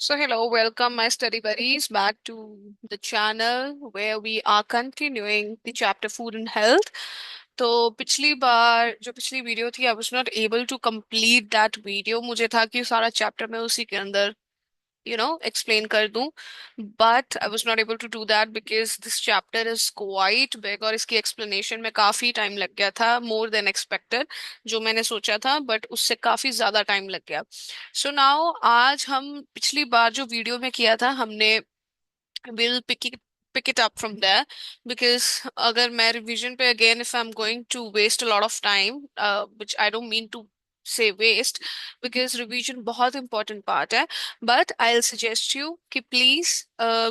So, hello, welcome my study buddies back to the channel where we are continuing the chapter Food and Health. तो पिछली बार जो पिछली video थी, I was not able to complete that video. मुझे था कि सारा chapter मैं उसी के अंदर explain कर दूं, but I was not able to do that because this chapter is quite big और इसकी explanation में काफी टाइम लग गया था, more than expected, जो मैंने सोचा था, but उससे काफी ज्यादा टाइम लग गया. So now आज हम पिछली बार जो वीडियो में किया था हमने we'll pick it up from there because अगर मैं revision पे again if I'm going to waste a lot of time, which I don't mean to say waste because revision बहुत important part है, but I'll suggest you कि please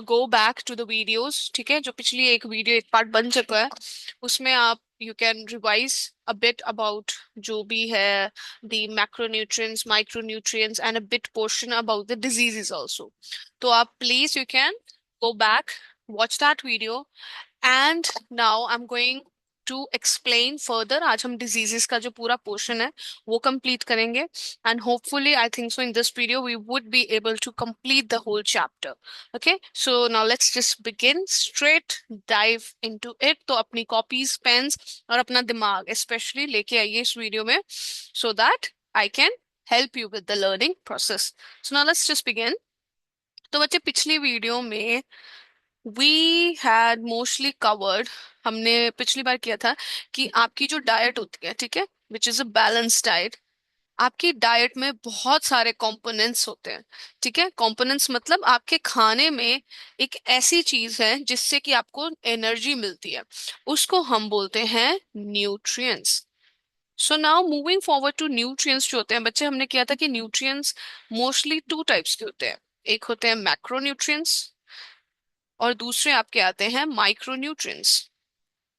go back to the videos. ठीक है, जो पिछली एक video एक part बन चुका है उसमें आप you can revise a bit about जो भी है the macronutrients, micronutrients and a bit portion about the diseases also. तो आप please you can go back, watch that video, and now I'm going to explain further. आज हम diseases का जो पूरा portion है वो complete करेंगे, and hopefully I think so in this video we would be able to complete the whole chapter. Okay, so now let's just begin straight dive into it. तो अपनी copies, pens और अपना दिमाग especially लेके आइए इस video में so that I can help you with the learning process. So now let's just begin. तो बच्चे पिछली वीडियो में वी हैड मोस्टली कवर्ड, हमने पिछली बार किया था कि आपकी जो डाइट होती है, ठीक है, which is a balance diet, आपकी डाइट में बहुत सारे कंपोनेंट्स होते हैं. ठीक है, कंपोनेंट्स मतलब आपके खाने में एक ऐसी चीज है जिससे कि आपको एनर्जी मिलती है, उसको हम बोलते हैं nutrients. So now moving forward to nutrients जो होते हैं बच्चे, हमने किया था कि न्यूट्रिएंट्स मोस्टली टू टाइप्स के होते हैं. एक होते हैं मैक्रोन्यूट्रिएंट्स और दूसरे आपके आते हैं माइक्रोन्यूट्रिएंट्स.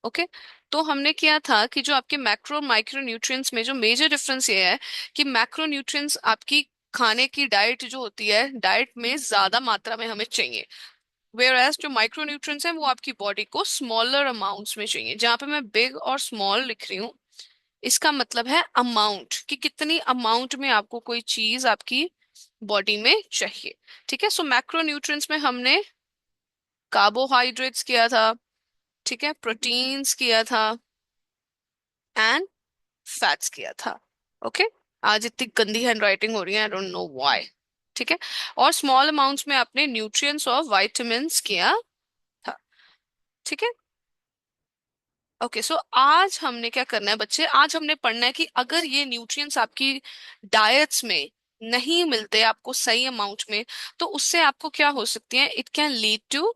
ओके, तो हमने किया था कि जो आपके मैक्रो माइक्रो न्यूट्रिएंट्स में जो मेजर डिफरेंस ये है कि मैक्रो न्यूट्रिएंट्स आपकी खाने की डाइट जो होती है, डाइट में ज्यादा मात्रा में हमें चाहिए, वेयर एज जो माइक्रो न्यूट्रिएंट्स हैं वो आपकी बॉडी को स्मॉलर अमाउंट्स में चाहिए. जहां पे मैं बिग और स्मॉल लिख रही हूँ, इसका मतलब है अमाउंट, कि कितनी अमाउंट में आपको कोई चीज आपकी बॉडी में चाहिए. ठीक है, सो मैक्रो न्यूट्रिएंट्स में हमने कार्बोहाइड्रेट्स किया था, ठीक है, प्रोटीन्स किया था एंड फैट्स किया था. ओके, आज इतनी गंदी हैंड राइटिंग हो रही है, आई डोंट नो व्हाई. ठीक है, और स्मॉल अमाउंट्स में आपने न्यूट्रिएंट्स और विटामिन्स किया था. ठीक है, ओके, सो आज हमने क्या करना है बच्चे, आज हमने पढ़ना है कि अगर ये न्यूट्रिएंट्स आपकी डाइट्स में नहीं मिलते आपको सही अमाउंट में, तो उससे आपको क्या हो सकती है, it can lead to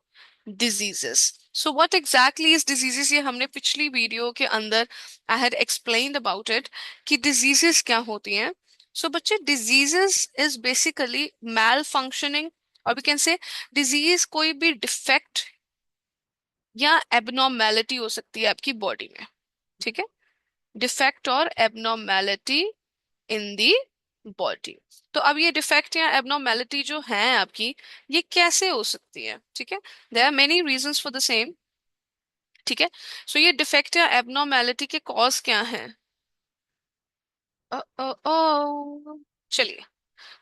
diseases. So what exactly is diseases, ये हमने पिछली वीडियो के अंदर I had explained about it कि डिजीजेस क्या होती हैं. सो बच्चे, diseases is basically malfunctioning, और वी कैन से डिजीज कोई भी डिफेक्ट या एबनॉर्मेलिटी हो सकती है आपकी बॉडी में. ठीक है, डिफेक्ट और एबनॉर्मेलिटी इन दी बॉडी. तो अब ये डिफेक्ट या एबनॉर्मेलिटी जो है आपकी, ये कैसे हो सकती है. ठीक है, there are many reasons for the same. ठीक है, सो ये डिफेक्ट या एबनॉर्मेलिटी के कॉज क्या हैं. चलिए,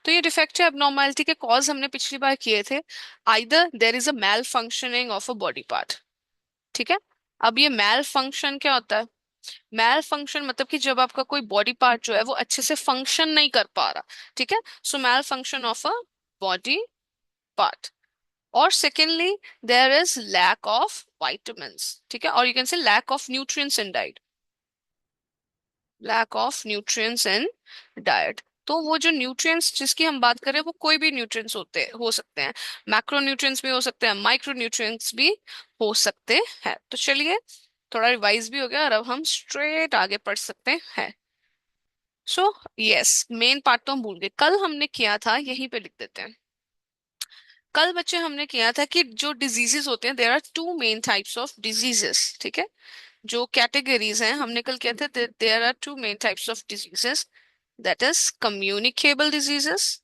तो ये डिफेक्ट या एबनॉर्मेलिटी के कॉज हमने पिछली बार किए थे. Either there is a malfunctioning of a body part. ठीक है, अब ये मैल फंक्शन क्या होता है, मैल फंक्शन मतलब कि जब आपका कोई बॉडी पार्ट जो है वो अच्छे से फंक्शन नहीं कर पा रहा. ठीक है, so malfunction of a body part. और secondly there is lack of vitamins. ठीक है, और you can say lack of nutrients in diet, lack of nutrients in diet. तो वो जो न्यूट्रिएंट्स जिसकी हम बात करें वो कोई भी न्यूट्रिएंट्स होते हो सकते हैं, मैक्रो न्यूट्रिएंट्स भी हो सकते हैं, माइक्रो न्यूट्रिएंट्स भी हो सकते हैं. तो चलिए, थोड़ा रिवाइज भी हो गया और अब हम स्ट्रेट आगे पढ़ सकते हैं. सो यस, मेन पार्ट तो हम भूल गए, कल हमने किया था, यहीं पे लिख देते हैं. कल बच्चे हमने किया था कि जो डिजीजेस होते हैं, there are two main types of diseases. ठीक है, जो कैटेगरीज हैं हमने कल किया था, there are two main types of diseases, that is communicable diseases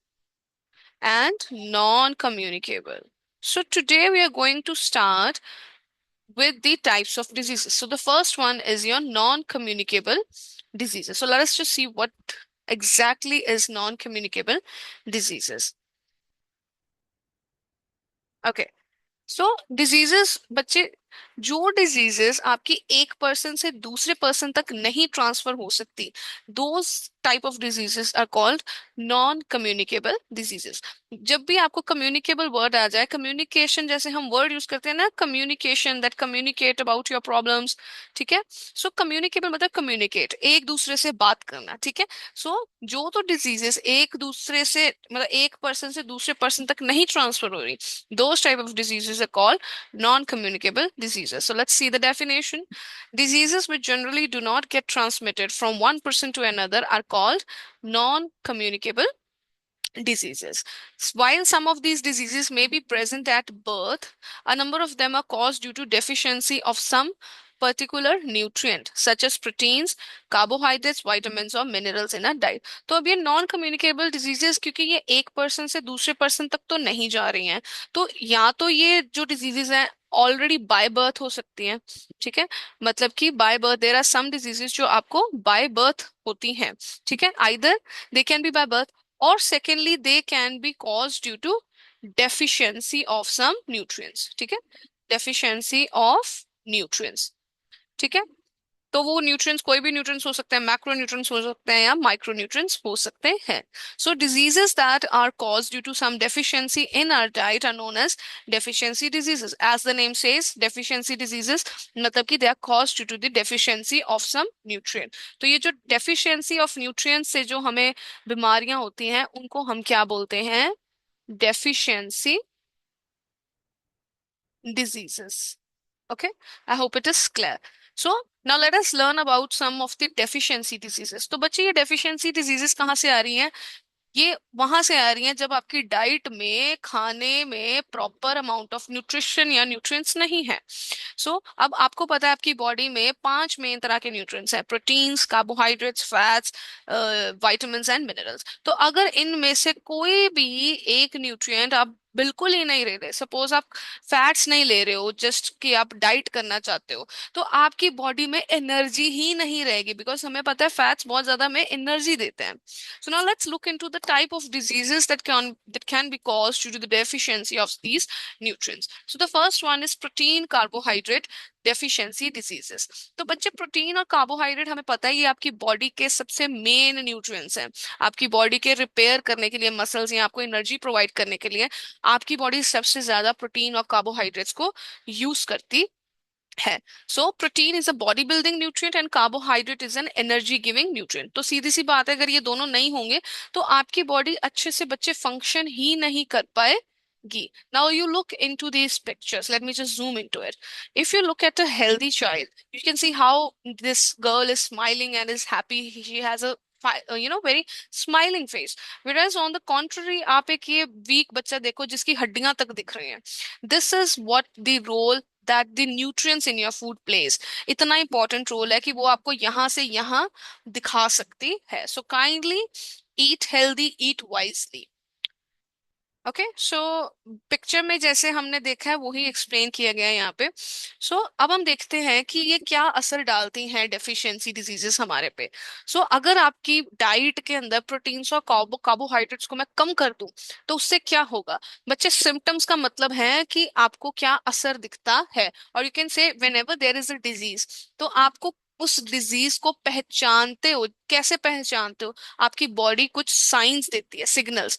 and non-communicable. So today we are going to start with the types of diseases. So the first one is your non-communicable diseases. So let us just see what exactly is non-communicable diseases. Okay. So diseases बच्चे, जो diseases आपकी एक person से दूसरे person तक नहीं transfer हो सकती, those type of diseases are called non communicable diseases. जब भी आपको कम्युनिकेबल वर्ड आ जाए, कम्युनिकेशन जैसे हम वर्ड यूज करते हैं ना, communication that communicate about your problems, ठीक है। सो कम्युनिकेबल मतलब कम्युनिकेट, एक दूसरे से बात करना, ठीक है। सो जो तो डिजीजेस एक दूसरे से मतलब एक पर्सन से दूसरे पर्सन तक नहीं ट्रांसफर हो रही, those type of diseases are called non-communicable diseases. So let's see the definition. Diseases which generally do not get transmitted from one person to another are called non-communicable diseases. While some of these diseases may be present at birth, a number of them are caused due to deficiency of some particular nutrient, such as proteins, carbohydrates, vitamins or minerals in a diet. तो अब ये non communicable diseases, क्योंकि ये एक person से दूसरे person तक तो नहीं जा रही हैं, तो या तो ये जो डिजीजेस हैं ऑलरेडी बाय बर्थ हो सकती हैं, ठीक है। मतलब कि by birth there are some diseases जो आपको बाय बर्थ होती हैं, ठीक है। Either they can be by birth, or secondly they can be caused due to deficiency of some nutrients, ठीक है। deficiency of nutrients, ठीक है। तो वो न्यूट्रिएंट्स कोई भी न्यूट्रिएंट्स हो सकते हैं, मैक्रो न्यूट्रिएंट्स हो सकते हैं या माइक्रो न्यूट्रिएंट्स हो सकते हैं। So diseases that are caused due to some deficiency in our diet are known as deficiency diseases. As the name says deficiency diseases, मतलब कि they are caused due to the deficiency of some nutrient. तो ये जो deficiency of nutrients से जो हमें बीमारियां होती हैं उनको हम क्या बोलते हैं? Deficiency diseases. Okay, I hope it is clear. So now let us learn about some of the deficiency diseases. तो बच्चे ये deficiency diseases कहाँ से आ रही हैं? ये वहां से आ रही हैं जब आपकी डाइट में खाने में प्रॉपर अमाउंट ऑफ न्यूट्रिशन या न्यूट्रिएंट्स नहीं है। अब आपको पता है आपकी बॉडी में 5 मेन तरह के न्यूट्रिएंट्स हैं: proteins, carbohydrates, fats, vitamins and minerals. तो अगर इनमें से कोई भी एक न्यूट्रिएंट आप बिल्कुल ही नहीं ले रहे, सपोज आप फैट्स नहीं ले रहे हो, जस्ट कि आप डाइट करना चाहते हो, तो आपकी बॉडी में एनर्जी ही नहीं रहेगी, बिकॉज हमें पता है फैट्स बहुत ज्यादा हमें एनर्जी देते हैं। So now let's look into the type of diseases that can be caused due to the deficiency of these nutrients. So the first one is protein carbohydrate deficiency diseases. तो बच्चे protein और carbohydrate हमें पता है ये आपकी body के सबसे मेन न्यूट्रिएंट्स हैं। आपकी बॉडी के रिपेयर करने के लिए, मसल्स या आपको एनर्जी प्रोवाइड करने के लिए आपकी बॉडी सबसे ज्यादा प्रोटीन और कार्बोहाइड्रेट्स को यूज करती है। So protein is a body building nutrient and carbohydrate is an energy giving nutrient. तो सीधी सी बात है, अगर ये दोनों नहीं होंगे तो आपकी बॉडी अच्छे से बच्चे फंक्शन ही नहीं कर पाएगी। Now you look into these pictures. Let me just zoom into it. If you look at a healthy child, you can see how this girl is smiling and is happy. She has a very smiling face. Whereas on the contrary, आप एक ये week बच्चा देखो जिसकी हड्डियां तक दिख रही हैं। This is what the role that the nutrients in your food plays. इतना इंपॉर्टेंट रोल है कि वो आपको यहाँ से यहाँ दिखा सकती है। So kindly eat healthy, eat wisely. Okay, so picture में जैसे हमने देखा है वही एक्सप्लेन किया गया है यहाँ पे। अब हम देखते हैं कि ये क्या असर डालती हैं डेफिशिएंसी डिजीजेस हमारे पे। अगर आपकी डाइट के अंदर प्रोटीन्स और कार्बोहाइड्रेट्स को मैं कम कर दूं तो उससे क्या होगा? बच्चे, सिम्टम्स का मतलब है कि आपको क्या असर दिखता है। और you can say whenever there is a disease, तो आपको उस डिजीज को पहचानते हो। कैसे पहचानते हो? आपकी बॉडी कुछ साइंस देती है, सिग्नल्स।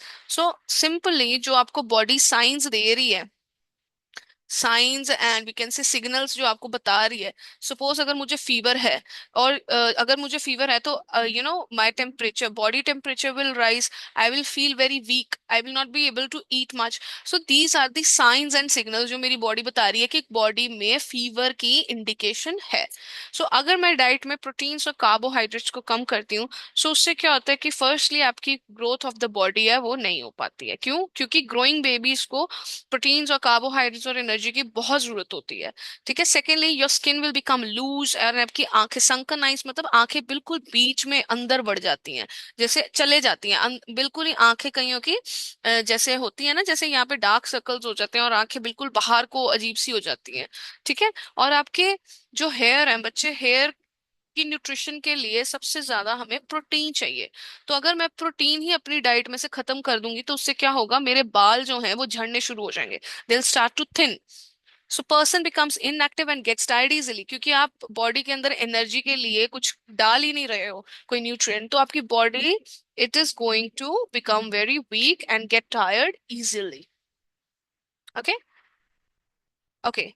सिंपली जो आपको बॉडी साइंस दे रही है, signs and we can say signals जो आपको बता रही है। सपोज अगर मुझे फीवर है, और अगर मुझे फीवर है तो my temperature, body temperature will rise, I will feel very weak, I will not be able to eat much. So these are the signs and signals जो मेरी बॉडी बता रही है कि बॉडी में फीवर की इंडिकेशन है। अगर मैं डाइट में प्रोटीन्स और कार्बोहाइड्रेट्स को कम करती हूँ, उससे क्या होता है कि फर्स्टली आपकी ग्रोथ ऑफ द बॉडी है वो नहीं हो पाती है। क्यों? क्योंकि ग्रोइंग बेबीज को प्रोटीन्स और कार्बोहाइड्रेट्स और एनर्जी की बहुत जरूरत होती है, ठीक है। Secondly your skin will become loose, और आपकी आंखें संकन आइज, मतलब आंखें बिल्कुल बीच में अंदर बढ़ जाती हैं, जैसे चले जाती हैं बिल्कुल ही आंखें कईयों की जैसे होती है ना, जैसे यहाँ पे डार्क सर्कल्स हो जाते हैं और आंखें बिल्कुल बाहर को अजीब सी हो जाती हैं, ठीक है। और आपके जो हेयर है बच्चे, हेयर कि न्यूट्रिशन के लिए सबसे ज्यादा हमें प्रोटीन चाहिए। तो अगर मैं प्रोटीन ही अपनी डाइट में से खत्म कर दूंगी तो उससे क्या होगा, मेरे बाल जो हैं वो झड़ने शुरू हो जाएंगे, they will start to thin. So person becomes inactive and gets tired easily, क्योंकि आप बॉडी के अंदर एनर्जी के लिए कुछ डाल ही नहीं रहे हो, कोई न्यूट्रिएंट, तो आपकी body it is going to become very weak and get tired easily. Okay. Okay,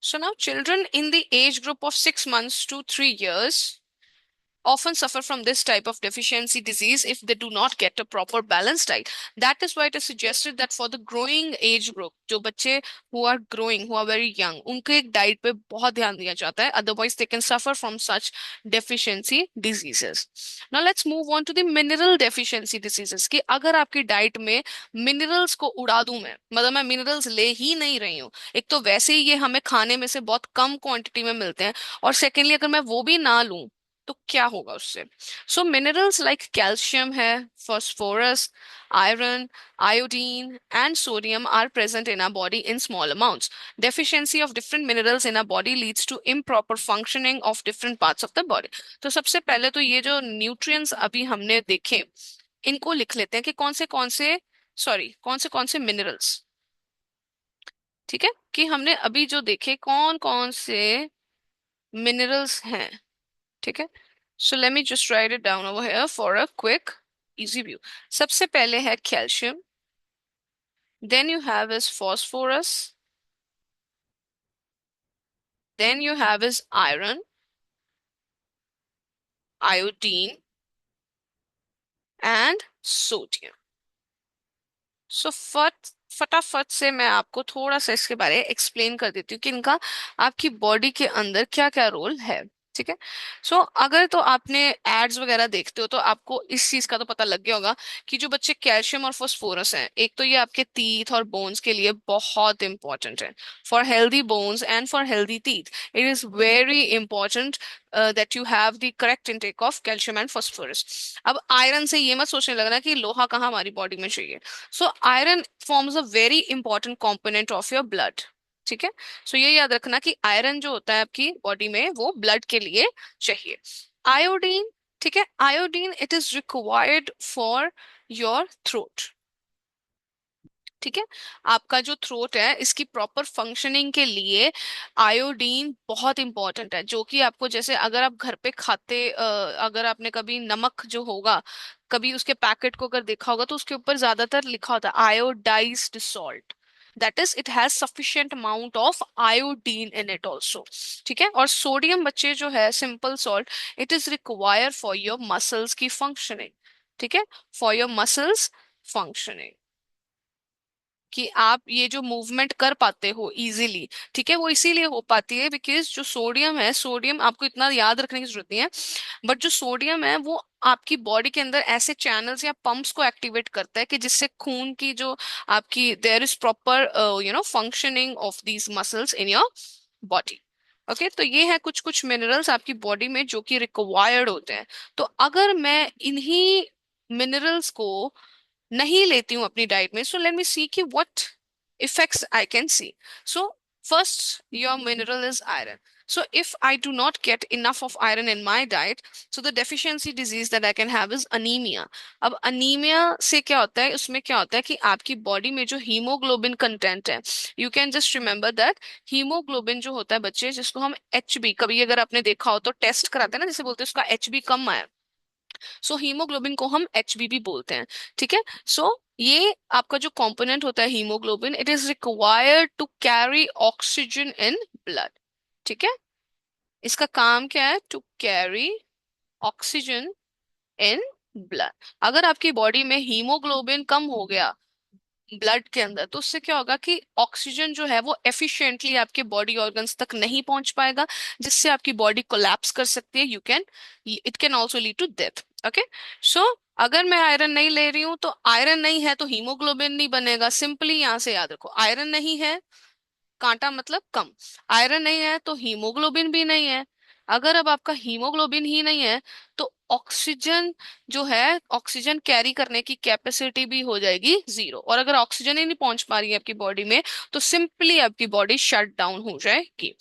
so now children in the age group of 6 months to 3 years often suffer from this type of deficiency disease if they do not get a proper balanced diet. That is why it is suggested that for the growing age group, जो बच्चे who are growing, who are very young, उनके एक diet पे बहुत ध्यान दिया जाता है, otherwise they can suffer from such deficiency diseases. Now let's move on to the mineral deficiency diseases, कि अगर आपकी डाइट में मिनरल्स को उड़ा दूं मैं, मतलब मैं मिनरल्स ले ही नहीं रही हूँ, एक तो वैसे ही ये हमें खाने में से बहुत कम क्वांटिटी में मिलते हैं, और सेकेंडली अगर मैं वो भी ना लूं तो क्या होगा उससे। सो मिनरल्स लाइक कैल्शियम है, phosphorus, iron, iodine and sodium are present in our body in small amounts. Deficiency of different minerals in our body leads to improper functioning of different parts of the body. तो सबसे पहले तो ये जो nutrients अभी हमने देखे, इनको लिख लेते हैं कि कौन से मिनरल्स, ठीक है, कि हमने अभी जो देखे कौन कौन से मिनरल्स हैं। ठीक है, so let me just write it down over here for a quick easy view. सबसे पहले है calcium, then you have is phosphorus, then you have is iron, iodine and sodium. So फटाफट से मैं आपको थोड़ा सा इसके बारे में एक्सप्लेन कर देती हूँ कि इनका आपकी बॉडी के अंदर क्या क्या रोल है। ठीक है, सो अगर तो आपने एड्स वगैरह देखते हो तो आपको इस चीज का तो पता लग गया होगा कि जो बच्चे कैल्शियम और फास्फोरस हैं, एक तो ये आपके टीथ और बोन्स के लिए बहुत इंपॉर्टेंट है। For healthy bones and for healthy teeth it is very important that you have the correct intake of calcium and phosphorus. अब आयरन से ये मत सोचने लगना कि लोहा कहाँ हमारी बॉडी में चाहिए। So iron forms a very important component of your blood. ठीक है, सो ये याद रखना कि आयरन जो होता है आपकी बॉडी में वो ब्लड के लिए चाहिए। आयोडीन, ठीक है, iodine it is required for your throat. ठीक है, आपका जो थ्रोट है इसकी प्रॉपर फंक्शनिंग के लिए आयोडीन बहुत इंपॉर्टेंट है, जो कि आपको जैसे अगर आप घर पे खाते अगर आपने कभी नमक जो होगा, कभी उसके पैकेट को अगर देखा होगा तो उसके ऊपर ज्यादातर लिखा होता है iodised salt, that is it has sufficient amount of iodine in it also. ठीक है, और सोडियम बच्चे जो है simple salt, it is require for your muscles की फंक्शनिंग। ठीक है, फॉर योर मसल्स फंक्शनिंग, कि आप ये जो मूवमेंट कर पाते हो इजीली। ठीक है, वो इसीलिए हो पाती है बिकॉज जो सोडियम है, सोडियम आपको इतना याद रखने की जरूरत नहीं है, बट जो सोडियम है वो आपकी बॉडी के अंदर ऐसे चैनल्स या पंप्स को एक्टिवेट करता है कि जिससे खून की जो आपकी there is proper functioning of these muscles in your body. Okay, तो ये है कुछ कुछ मिनरल्स आपकी बॉडी में जो कि रिक्वायर्ड होते हैं। तो अगर मैं इन्हीं मिनरल्स को नहीं लेती हूँ अपनी डाइट में, सो लेट मी सी कि what effects I can see. So first your mineral is iron. So if I do not get enough of iron in my diet, so the deficiency disease that I can have is anemia. अब anemia से क्या होता है, उसमें क्या होता है कि आपकी बॉडी में जो हीमोग्लोबिन कंटेंट है, you can just remember that haemoglobin जो होता है बच्चे, जिसको हम एचबी, कभी अगर आपने देखा हो तो टेस्ट कराते हैं ना, जैसे बोलते हैं उसका एचबी कम आया, सो हीमोग्लोबिन को हम एचबी भी बोलते हैं। ठीक है, सो ये आपका जो कंपोनेंट होता है haemoglobin, it is required to carry oxygen in blood. ठीक है, इसका काम क्या है, to carry oxygen in blood. अगर आपकी बॉडी में हीमोग्लोबिन कम हो गया ब्लड के अंदर, तो उससे क्या होगा कि ऑक्सीजन जो है वो एफिशिएंटली आपके बॉडी ऑर्गन्स तक नहीं पहुंच पाएगा, जिससे आपकी बॉडी कोलैप्स कर सकती है, you can, it can also lead to death. Okay, so अगर मैं आयरन नहीं ले रही हूं तो आयरन नहीं है तो हीमोग्लोबिन नहीं बनेगा, सिंपली यहां से याद रखो, आयरन नहीं है, कांटा मतलब कम, आयरन नहीं है तो हीमोग्लोबिन भी नहीं है। अगर अब आपका हीमोग्लोबिन ही नहीं है तो ऑक्सीजन जो है, ऑक्सीजन कैरी करने की कैपेसिटी भी हो जाएगी जीरो, और अगर ऑक्सीजन ही नहीं पहुंच पा रही है आपकी बॉडी में तो सिंपली आपकी बॉडी शट डाउन हो जाएगी।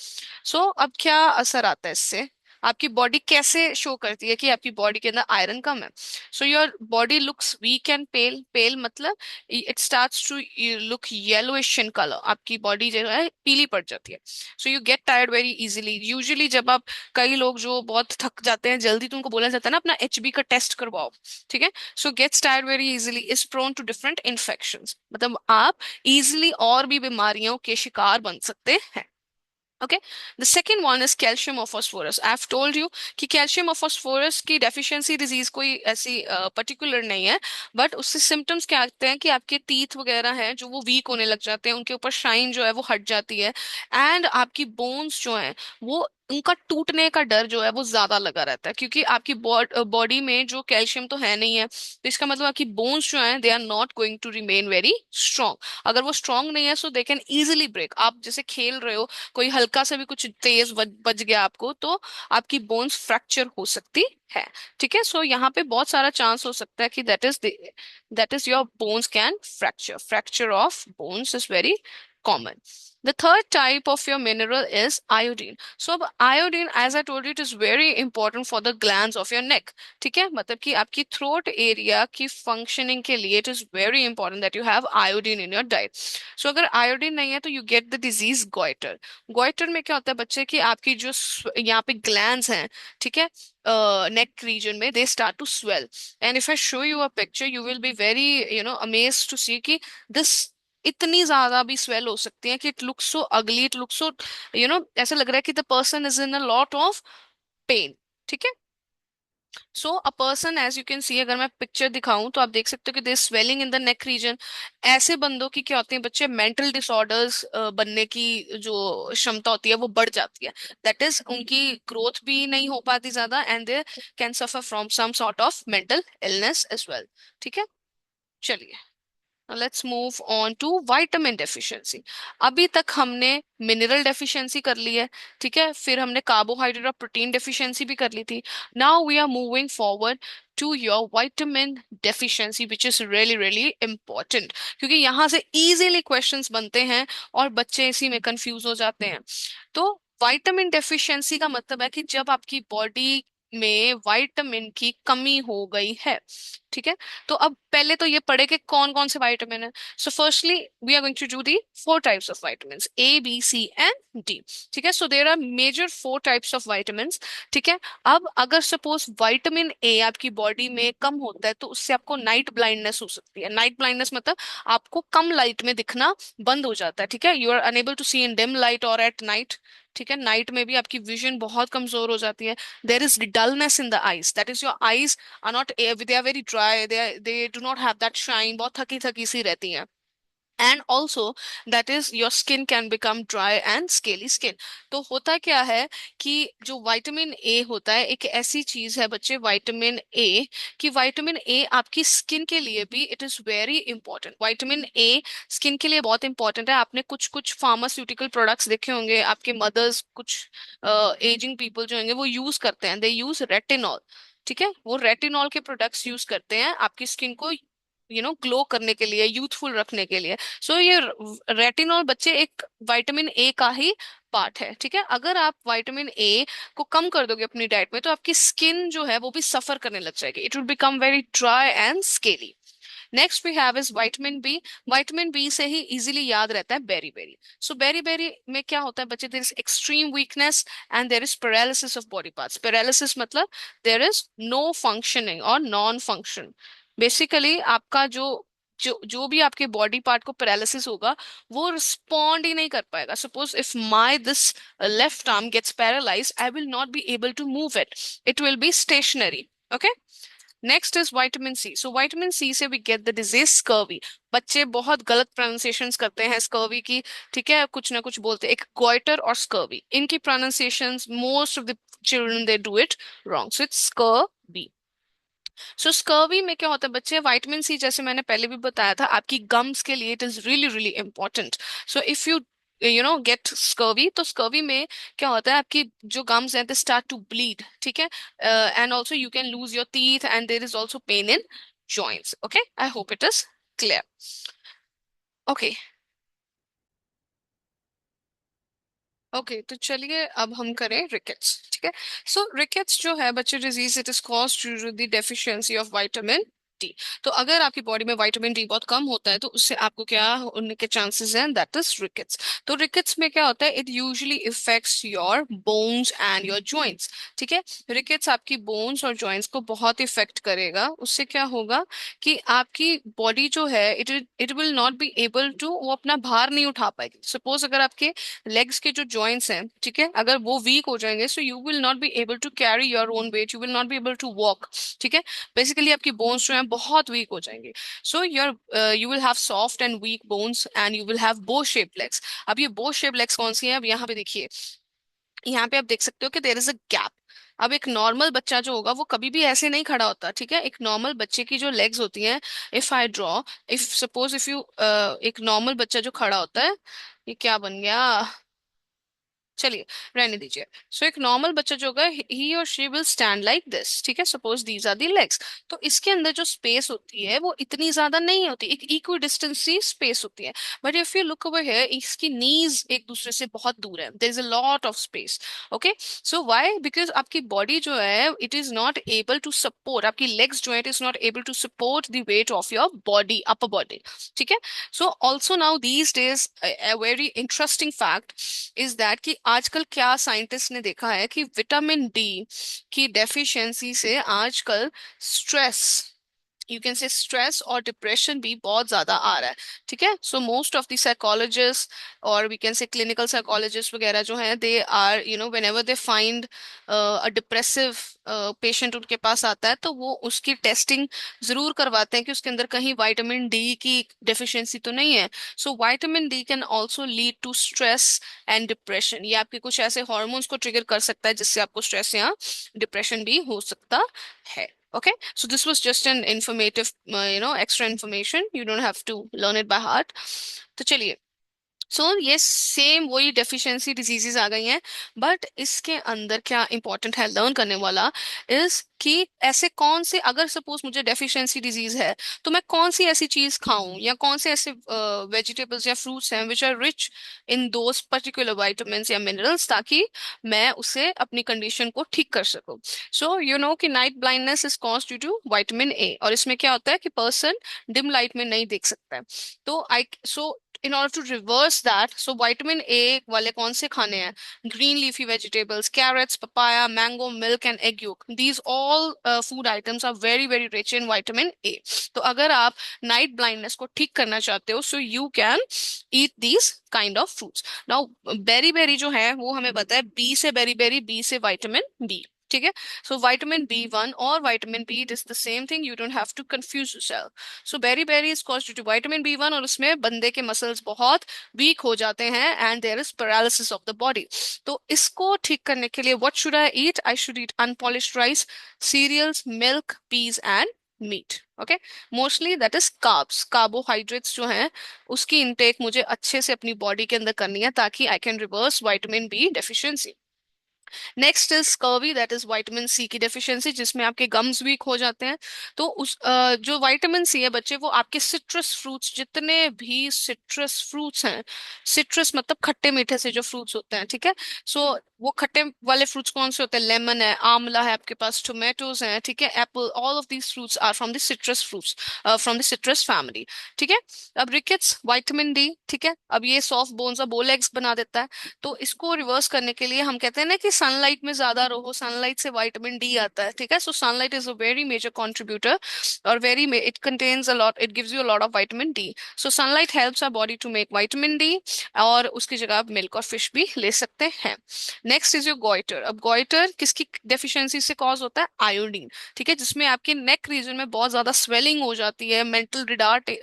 सो अब क्या असर आता है इससे, आपकी बॉडी कैसे शो करती है कि आपकी बॉडी के अंदर आयरन कम है? So your body looks weak and pale, pale मतलब it starts to look yellowish in colour, आपकी बॉडी जो है पीली पड़ जाती है। So you get tired very easily. Usually जब आप, कई लोग जो बहुत थक जाते हैं जल्दी, तो उनको बोला जाता है ना अपना एचबी का टेस्ट करवाओ, ठीक है? So gets tired very easily, is prone to different infections, मतलब आप इजीली और भी बीमारियों के शिकार बन सकते हैं। Okay, the second one is calcium और phosphorus. I have told you कि कैल्शियम और फॉस्फोरस की डेफिशिएंसी डिजीज कोई ऐसी पर्टिकुलर नहीं है, बट उससे सिम्टम्स क्या आते हैं कि आपके टीथ वगैरह हैं जो वो वीक होने लग जाते हैं, उनके ऊपर शाइन जो है वो हट जाती है, एंड आपकी बोन्स जो हैं वो, उनका टूटने का डर जो है वो ज्यादा लगा रहता है, क्योंकि आपकी बॉडी में जो कैल्शियम तो है नहीं है, तो इसका मतलब आपकी बोन्स जो हैं they are not going to remain very strong. अगर वो स्ट्रांग नहीं है so they can easily break. आप जैसे खेल रहे हो, कोई हल्का सा भी कुछ तेज बज गया आपको, तो आपकी बोन्स फ्रैक्चर हो सकती है, ठीक है? सो यहाँ पे बहुत सारा चांस हो सकता है कि that is your bones can fracture, fracture of bones is very common. The third type of your mineral is iodine. So अब iodine, as I told you, it is very important for the glands of your neck. ठीक है, मतलब कि आपकी throat area की functioning के लिए it is very important that you have iodine in your diet. So अगर आयोडीन नहीं है तो you get the disease goiter. Goiter में क्या होता है बच्चे कि आपकी जो यहाँ पे ग्लैंड्स हैं, ठीक है, नेक रीजन में, they start to swell. And if I show you a picture you will be very amazed to see कि दिस इतनी ज्यादा भी स्वेल हो सकती है कि इट लुक्स सो अगली, इट लुक्स सो ऐसा लग रहा है कि the person is in a lot of pain, ठीक है? So a person, as you can see, अगर मैं पिक्चर दिखाऊं तो आप देख सकते हो कि there swelling in the neck region. ऐसे बंदों की क्या होती है बच्चे, मेंटल डिसऑर्डर्स बनने की जो क्षमता होती है वो बढ़ जाती है. दैट इज उनकी ग्रोथ भी नहीं हो पाती ज्यादा, and they can suffer from some sort of mental illness as well, ठीक है? चलिए, let's move on to vitamin deficiency. अभी तक हमने मिनरल डेफिशिएंसी कर ली है, ठीक है, फिर हमने कार्बोहाइड्रेट और प्रोटीन डेफिशिएंसी भी कर ली थी. Now we are moving forward to your vitamin deficiency which is really really important, क्योंकि यहाँ से इजीली क्वेश्चंस बनते हैं और बच्चे इसी में कंफ्यूज हो जाते हैं. तो विटामिन डेफिशिएंसी का मतलब है कि जब आपकी बॉडी में विटामिन की कमी हो गई है, ठीक है? तो अब पहले तो ये पढ़े कि कौन कौन से विटामिन है. So firstly we are going to do the four types of vitamins, A B C and D. ठीक है, so there are major four types of vitamins, ठीक है? अब अगर सपोज विटामिन ए आपकी बॉडी में कम होता है तो उससे आपको नाइट ब्लाइंडनेस हो सकती है. नाइट ब्लाइंडनेस मतलब आपको कम लाइट में दिखना बंद हो जाता है, ठीक है? You are unable to see in dim light और एट नाइट, ठीक है? नाइट में भी आपकी विजन बहुत कमजोर हो जाती है. There is dullness in the eyes, that is your eyes are not they are very dry, they do not have that shine, बहुत थकी थकी सी रहती हैं. And also that is your skin can become dry and scaly skin. तो होता क्या है कि जो विटामिन ए होता है एक ऐसी चीज है बच्चे, विटामिन ए, कि विटामिन ए आपकी स्किन के लिए भी it is very important. Vitamin A skin के लिए बहुत इंपॉर्टेंट है. आपने कुछ कुछ फार्मास्यूटिकल प्रोडक्ट्स देखे होंगे, आपके मदर्स, कुछ एजिंग पीपल जो होंगे वो यूज करते हैं, दे यूज रेटिनॉल, ठीक है? वो रेटिनॉल के प्रोडक्ट्स यूज करते हैं आपकी स्किन को ग्लो करने के लिए, यूथफुल रखने के लिए. सो ये रेटिनॉल बच्चे एक विटामिन ए का ही पार्ट है, ठीक है? अगर आप विटामिन ए को कम कर दोगे अपनी डाइट में तो आपकी स्किन जो है वो भी सफर करने लग जाएगी, it will become very dry and scaly. Next we have is vitamin B. Vitamin B से ही इजीली याद रहता है beriberi. So beriberi में क्या होता है बच्चे, there is extreme weakness and there is paralysis of body parts. Paralysis मतलब देयर इज नो फंक्शनिंग और नॉन फंक्शन. बेसिकली आपका जो जो जो भी आपके बॉडी पार्ट को पैरालिसिस होगा वो रिस्पॉन्ड ही नहीं कर पाएगा. Suppose if my this left arm gets paralyse I will not be able to move it, it will be stationary. Okay, next is vitamin C. So vitamin C से we get the disease scurvy. बच्चे बहुत गलत pronunciations करते हैं scurvy की, ठीक है? कुछ ना कुछ बोलते हैं, एक गोइटर और स्कर्वी, इनकी pronunciations most of the children they do it wrong, so it's scurvy. So scurvy में क्या होता है बच्चे, विटामिन सी जैसे मैंने पहले भी बताया था आपकी गम्स के लिए it is really really important. So if you get scurvy, तो स्कर्वी में क्या होता है आपकी जो गम्स हैं दे स्टार्ट टू ब्लीड, ठीक है? And also you can lose your teeth and there is also pain in joints. Okay, I hope it is clear. Okay, okay, तो चलिए अब हम करें रिकेट्स, ठीक है। सो रिकेट्स जो है बच्चे disease, it is caused due to the deficiency of vitamin D. तो अगर आपकी बॉडी में विटामिन डी बहुत कम होता है तो उससे आपको क्या होने के चांसेस हैं, दैट इज रिकेट्स। तो रिकेट्स में क्या होता है, it usually effects your bones and your joints, ठीक है। रिकेट्स आपकी बोन्स और जॉइंट्स को बहुत इफेक्ट करेगा। उससे क्या होगा कि आपकी बॉडी जो है it will not be able to, वो अपना भार नहीं उठा पाएगी। सपोज अगर आपके लेग्स के जो जॉइंट्स हैं, ठीक है, अगर वो वीक हो जाएंगे, so you will not be able to carry your own weight, you will not be able to walk, ठीक है। बेसिकली आपकी बोन्स जो हैं बहुत वीक हो जाएंगे। So your you will have soft and weak bones and you will have bow shape legs. अब ये बो शेप लेग्स कौन सी हैं, अब यहाँ पे देखिए, यहाँ पे आप देख सकते हो कि देयर इज अ गैप। अब एक नॉर्मल बच्चा जो होगा वो कभी भी ऐसे नहीं खड़ा होता, ठीक है। एक नॉर्मल बच्चे की जो लेग्स होती हैं, if I draw, if suppose if you, एक नॉर्मल बच्चा जो खड़ा होता है, ये क्या बन गया, चलिए रहने दीजिए। सो एक नॉर्मल बच्चा जो होगा, ही और she will stand like this, ठीक है, suppose these are the legs. तो इसके अंदर जो स्पेस होती है वो इतनी ज्यादा नहीं होती, एक इक्वी डिस्टेंस सी स्पेस होती है। But if you look over here, इसकी नीज एक दूसरे से बहुत दूर है, there is a lot of space. Okay, so why, because आपकी बॉडी जो है it is not able to support, आपकी लेग्स जो है it is not able to support the weight of your body, upper body, ठीक है। So also now these days a very interesting fact इज that कि आजकल क्या साइंटिस्ट ने देखा है कि विटामिन डी की डेफिशिएंसी से आजकल stress, you can say stress और डिप्रेशन भी बहुत ज्यादा आ रहा है, ठीक है। So most of the psychologist और we can say clinical psychologist वगैरह जो हैं, they are you know whenever they find a depressive patient उनके पास आता है तो वो उसकी टेस्टिंग जरूर करवाते हैं कि उसके अंदर कहीं विटामिन डी की डेफिशिएंसी तो नहीं है। So vitamin D can also lead to stress and depression. ये आपके कुछ ऐसे हॉर्मोन्स को ट्रिगर कर सकता है जिससे आपको स्ट्रेस या डिप्रेशन भी हो सकता है। Okay, so this was just an informative, extra information. You don't have to learn it by heart. तो चलिए, ये सेम वही डेफिशिएंसी डिजीजेस आ गई हैं, बट इसके अंदर क्या इंपॉर्टेंट है लर्न करने वाला, इज कि ऐसे कौन से, अगर सपोज मुझे डेफिशिएंसी डिजीज है तो मैं कौन सी ऐसी चीज खाऊं या कौन से ऐसे वेजिटेबल्स या फ्रूट्स हैं which are rich in those particular vitamin या मिनरल्स, ताकि मैं उसे अपनी कंडीशन को ठीक कर सकूं। सो यू नो कि night blindness is caused due to vitamin A, और इसमें क्या होता है कि पर्सन डिम लाइट में नहीं देख सकता है। तो आई सो in order to reverse that, so vitamin A वाले कौन से खाने हैं, green leafy vegetables, carrots, papaya, mango, milk and egg yolk, these all food items are very very rich in vitamin A। तो अगर आप नाइट ब्लाइंडनेस को ठीक करना चाहते हो, so you can eat these kind of fruits। now beriberi जो है वो हमें पता है बी से बेरी बेरी, बी से विटामिन बी, ठीक है। सो विटामिन बी वन और vitamin B, it is the same thing, you don't have to confuse yourself. So beriberi is caused due to vitamin B one, और उसमें बंदे के muscles बहुत weak हो जाते हैं and there is paralysis of the body. तो इसको ठीक करने के लिए what should I eat, I should eat unpolished rice, cereals, milk, peas and meat. Okay, mostly that is carbs, carbohydrates जो हैं उसकी इनटेक मुझे अच्छे से अपनी बॉडी के अंदर करनी है ताकि I can reverse vitamin B deficiency. Next is scurvy, that is vitamin C की डेफिशिएंसी, जिसमें आपके गम्स वीक हो जाते हैं। तो उस जो विटामिन सी है बच्चे, वो आपके सिट्रस फ्रूट्स, जितने भी सिट्रस फ्रूट्स हैं, सिट्रस मतलब खट्टे मीठे से जो फ्रूट्स होते हैं, ठीक है। सो वो खट्टे वाले फ्रूट्स कौन से होते हैं, लेमन है, आंवला है आपके पास, टोमेटोज हैं, ठीक है, apple, all of these fruits are from the citrus fruits, from the citrus family, ठीक है। अब रिकेट्स, विटामिन डी, ठीक है, अब ये सॉफ्ट बोन्स और बोल एग्स बना देता है। तो इसको रिवर्स करने के लिए हम कहते हैं ना कि सनलाइट में ज्यादा रहो, सनलाइट से विटामिन डी आता है, ठीक है। So sunlight is a very major contributor और very it contains a lot, it gives you a lot of vitamin D. So sunlight helps our body to make vitamin D, और उसकी जगह आप milk और फिश भी ले सकते हैं। Next is your goitre. अब गोइटर किसकी डेफिशिएंसी से कॉज होता है, आयोडीन, ठीक है, जिसमें आपके नेक रीजन में बहुत ज्यादा स्वेलिंग हो जाती है, मेंटल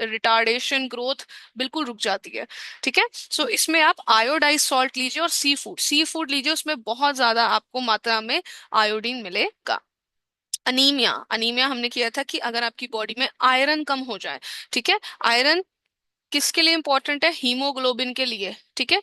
रिटार्डेशन, ग्रोथ बिल्कुल रुक जाती है, ठीक है। सो इसमें आप आयोडाइज सॉल्ट लीजिए और सी फूड लीजिए, उसमें बहुत ज्यादा आपको मात्रा में आयोडीन मिलेगा। अनीमिया, अनीमिया हमने किया था कि अगर आपकी बॉडी में आयरन कम हो जाए, ठीक है, आयरन किसके लिए इंपॉर्टेंट है, हीमोग्लोबिन के लिए, ठीक है।